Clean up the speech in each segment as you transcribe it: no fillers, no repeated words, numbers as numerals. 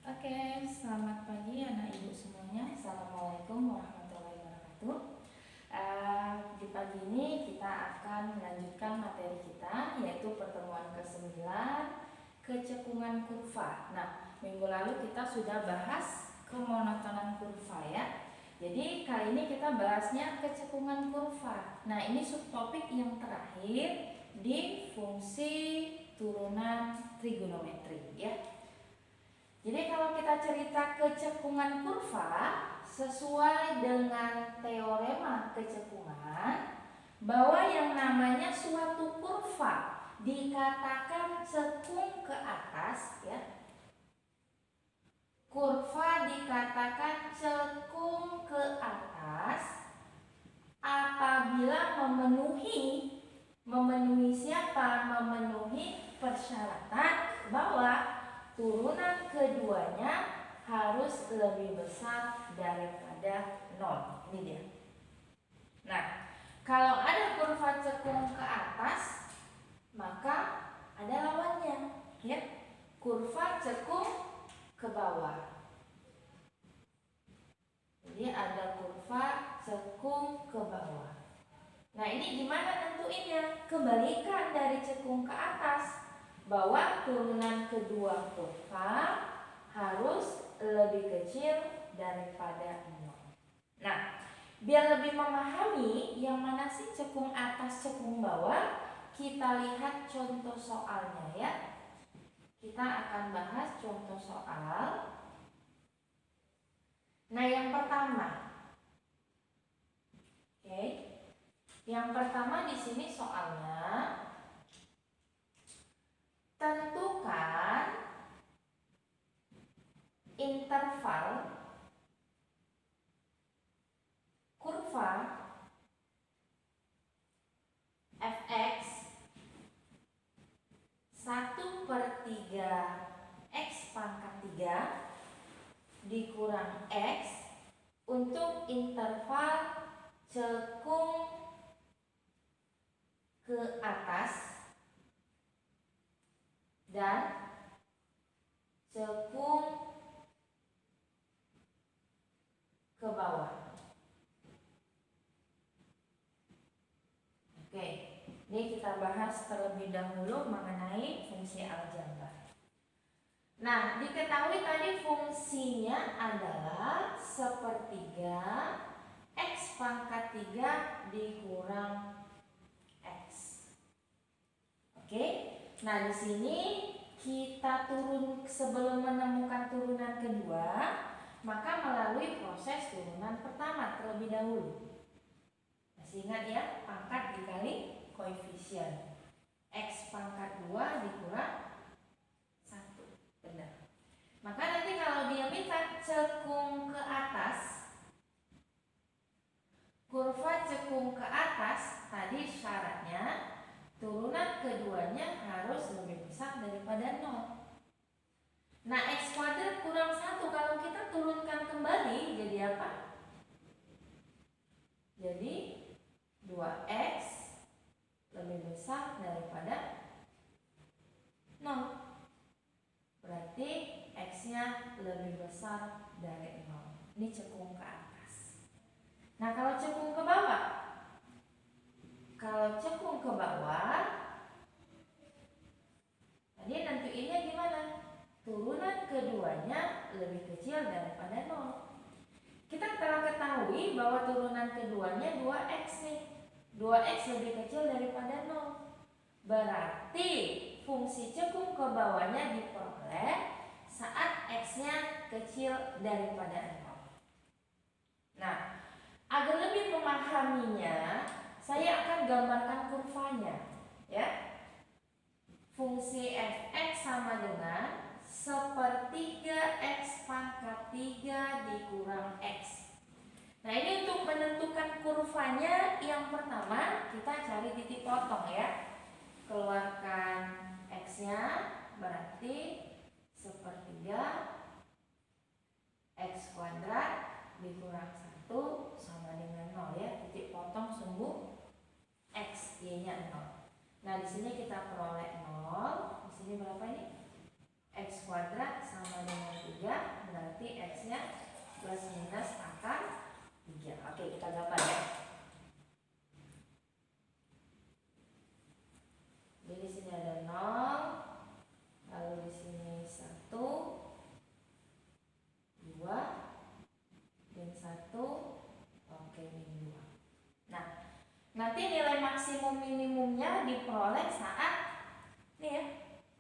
Oke, selamat pagi anak ibu semuanya. Assalamualaikum warahmatullahi wabarakatuh. Di pagi ini kita akan melanjutkan materi kita, yaitu pertemuan ke-9, kecekungan kurva. Nah, minggu lalu kita sudah bahas kemonotonan kurva ya. Jadi kali ini kita bahasnya kecekungan kurva. Nah, ini subtopik yang terakhir di fungsi turunan trigonometri ya. Jadi kalau kita cerita kecekungan kurva sesuai dengan teorema kecekungan, bahwa yang namanya suatu kurva dikatakan cekung ke atas ya. Kurva dikatakan cekung ke atas apabila memenuhi siapa? Memenuhi persyaratan bahwa turunan keduanya harus lebih besar daripada 0. Ini dia. Nah, kalau ada kurva cekung ke atas, maka ada lawannya, ya. Kurva cekung ke bawah. Jadi ada kurva cekung ke bawah. Nah, ini gimana nentuinnya? Kebalikan dari cekung ke atas, bahwa turunan kedua kurva harus lebih kecil daripada 0. Nah, biar lebih memahami yang mana sih cekung atas, cekung bawah, kita lihat contoh soalnya ya. Kita akan bahas contoh soal. Nah, yang pertama. Oke. Yang pertama di sini soalnya, tentukan interval kurva fx 1/3 x pangkat 3 dikurang x untuk interval cekung ke atas dan cekung ke bawah. Oke, ini kita bahas terlebih dahulu mengenai fungsi aljabar. Nah, diketahui tadi fungsinya adalah 1/3 x pangkat 3 dikurang x. Oke, nah di sini kita turun sebelum menemukan turunan kedua, maka melalui proses turunan pertama terlebih dahulu. Masih ingat ya, pangkat dikali koefisien. X pangkat 2 dikurang 1. Benar. Maka nanti kalau dia minta cekung ke atas, kurva cekung ke atas, tadi syaratnya turunan keduanya harus lebih besar daripada 0. Nah, x kuadrat kurang 1 kalau kita turunkan kembali jadi apa? Jadi 2x lebih besar daripada 0. Berarti x-nya lebih besar dari 0. Ini cekung ke atas. Nah, kalau cekung ke bawah, tadi nentuinnya gimana? Turunan keduanya lebih kecil daripada 0. Kita telah ketahui bahwa turunan keduanya 2x nih. 2x lebih kecil daripada 0. Berarti fungsi cekung ke bawahnya diperoleh saat x-nya kecil daripada 0. Nah, agar lebih memahaminya, saya akan gambarkan kurvanya, ya. Fungsi fx sama dengan 1/3 x pangkat 3 dikurang x. Nah, ini untuk menentukan kurvanya, yang pertama kita cari titik potong ya. Keluarkan x-nya, berarti 1/3 x kuadrat dikurang 1 sama dengan 0 ya. Titik potong sungguh x, y-nya 0. Nah, di sini kita peroleh 0. Di sini berapa ini? X kuadrat sama dengan 3 3, berarti X-nya plus minus akan 3. Oke, kita gambar ya. Jadi di sini ada 0, lalu di sini 1, 2, dan 1, oke, min 2. Nah, nanti nilai maksimum minimumnya diperoleh saat nih ya.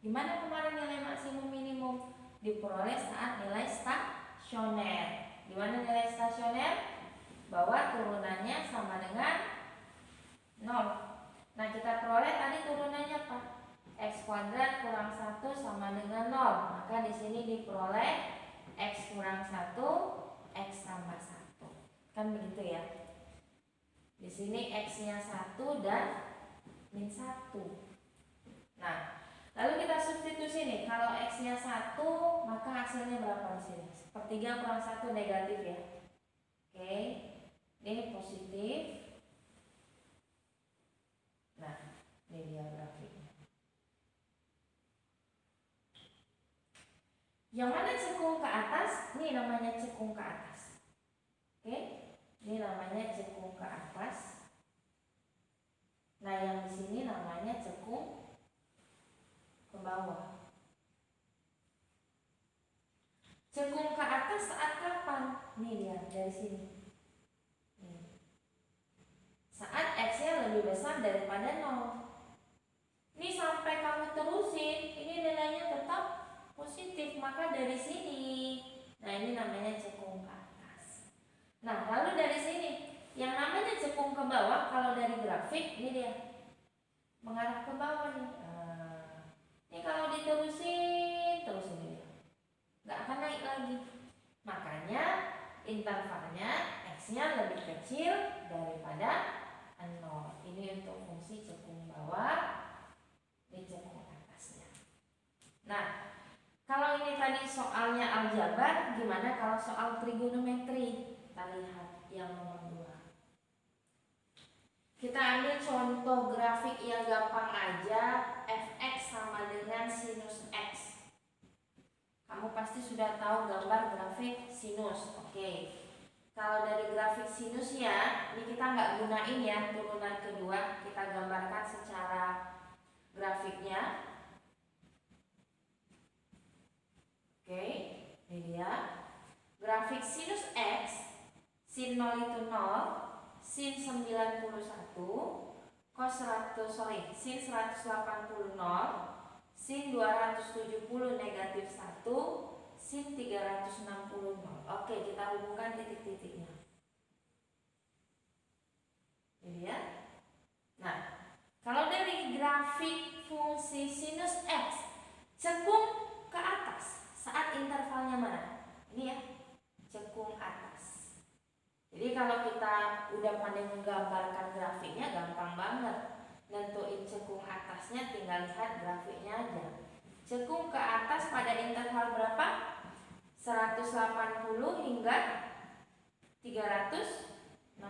Gimana kemarin nilai maksimum minimum? Diperoleh saat nilai stasioner. Gimana nilai stasioner? Bahwa turunannya sama dengan 0. Nah, kita peroleh tadi turunannya apa? X kuadrat kurang 1 sama dengan 0. Maka di sini diperoleh X kurang 1, X tambah 1. Kan begitu ya. Di sini X-nya 1 dan min 1. Nah, lalu kita substitusi nih. Kalau X-nya 1, maka hasilnya berapa di sini? Sepertiga kurang 1 negatif ya. Oke. Ini positif. Nah, ini dia grafiknya. Yang mana cekung ke atas? Ini namanya cekung ke atas. Oke? Ini namanya cekung ke atas. Nah, yang di sini namanya cekung ke bawah. Cekung ke atas saat kapan? Nih dia dari sini. Saat X-nya lebih besar daripada 0. Ini sampai kamu terusin, ini nilainya tetap positif, maka dari sini. Nah, ini namanya cekung ke atas. Nah, lalu dari sini, yang namanya cekung ke bawah, kalau dari grafik, ini dia mengarah ke bawah nih. Ini kalau diterusin, terus ini nggak akan naik lagi. Makanya intervalnya X-nya lebih kecil daripada 0. Ini untuk fungsi cekung bawah, ini cekung atasnya. Nah, kalau ini tadi soalnya aljabar, gimana kalau soal trigonometri? Kita lihat yang nomor 2. Kita ambil contoh grafik yang gampang aja. Fx sama dengan sinus X. Kamu pasti sudah tahu gambar grafik sinus. Oke. Kalau dari grafik sinusnya, ini kita nggak gunain ya turunan kedua, kita gambarkan secara grafiknya. Oke, ini dia. Grafik sinus X, sin 0 itu 0, sin 91, cos 100, sin 180 0, sin 270 negatif 1, sin 360 0. Oke, kita hubungkan titik-titiknya. Ini ya. Nah, kalau dari grafik fungsi sinus X, cekung ke atas saat intervalnya mana? Ini ya, cekung atas. Jadi kalau kita udah pandai menggambarkan grafiknya, gampang banget. Nentuin cekung atasnya tinggal lihat grafiknya aja. Cekung ke atas pada interval berapa? 180 hingga 360.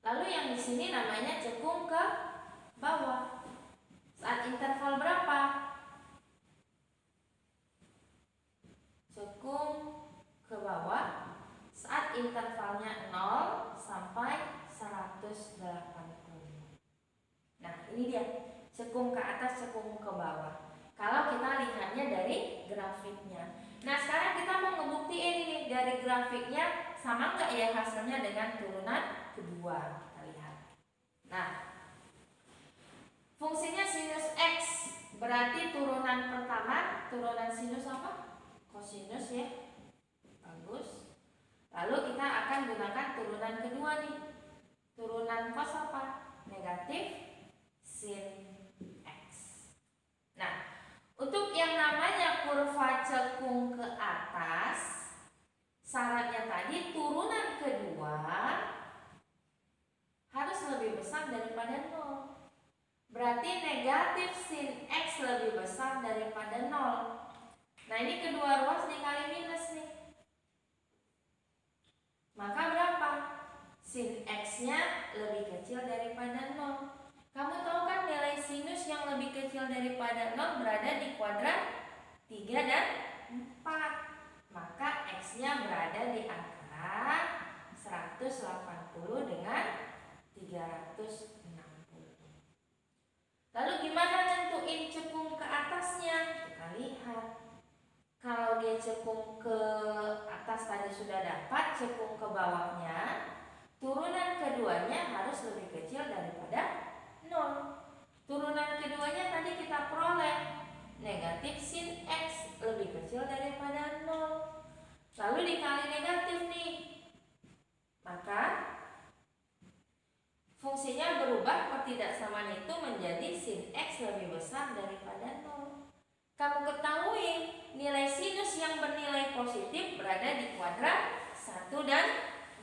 Lalu yang di sini namanya cekung ke bawah. Saat interval berapa? Cekung ke bawah saat intervalnya 0 sampai 180. Nah, ini dia cekung ke atas, cekung ke bawah. Kalau kita lihatnya dari grafiknya. Nah, sekarang kita mau ngebuktiin ini dari grafiknya sama nggak ya hasilnya dengan turunan kedua. Kita lihat. Nah, fungsinya sinus X berarti turunan pertama, turunan sinus apa? Kosinus ya. Bagus. Lalu kita akan gunakan turunan kedua nih. Turunan cos apa? Negatif sin X. Nah, untuk yang namanya kurva cekung ke atas, syaratnya tadi turunan kedua harus lebih besar daripada 0. Berarti negatif sin X lebih besar daripada 0. Nah, ini kedua ruas dikali minus nih. Maka berapa? Sin X-nya lebih kecil daripada 0. Kamu tahu kan nilai sinus yang lebih kecil daripada 0 berada di kuadran 3 dan 4. 280 dengan 360. Lalu gimana nentuin cekung ke atasnya? Kita lihat. Kalau dia cekung ke atas tadi sudah dapat, cekung ke bawahnya, turunan keduanya harus lebih kecil daripada 0. Turunan keduanya tadi kita peroleh negatif sin X lebih kecil daripada 0. Lalu dikali negatif nih, maka fungsinya berubah ketidaksamaan itu menjadi sin X lebih besar daripada 0. Kamu ketahui nilai sinus yang bernilai positif berada di kuadran 1 dan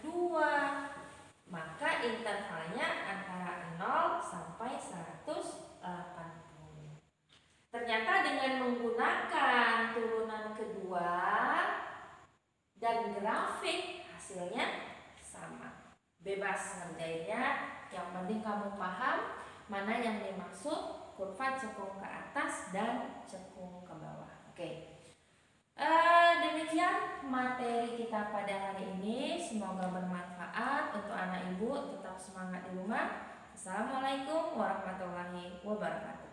2. Maka intervalnya antara 0 sampai 180. Ternyata dengan menggunakan turunan kedua dan grafik hasilnya sama. Bebas ngerjainnya, yang penting kamu paham mana yang dimaksud kurva cekung ke atas dan cekung ke bawah. Oke. Demikian materi kita pada hari ini. Semoga bermanfaat untuk anak ibu. Tetap semangat di rumah. Assalamualaikum warahmatullahi wabarakatuh.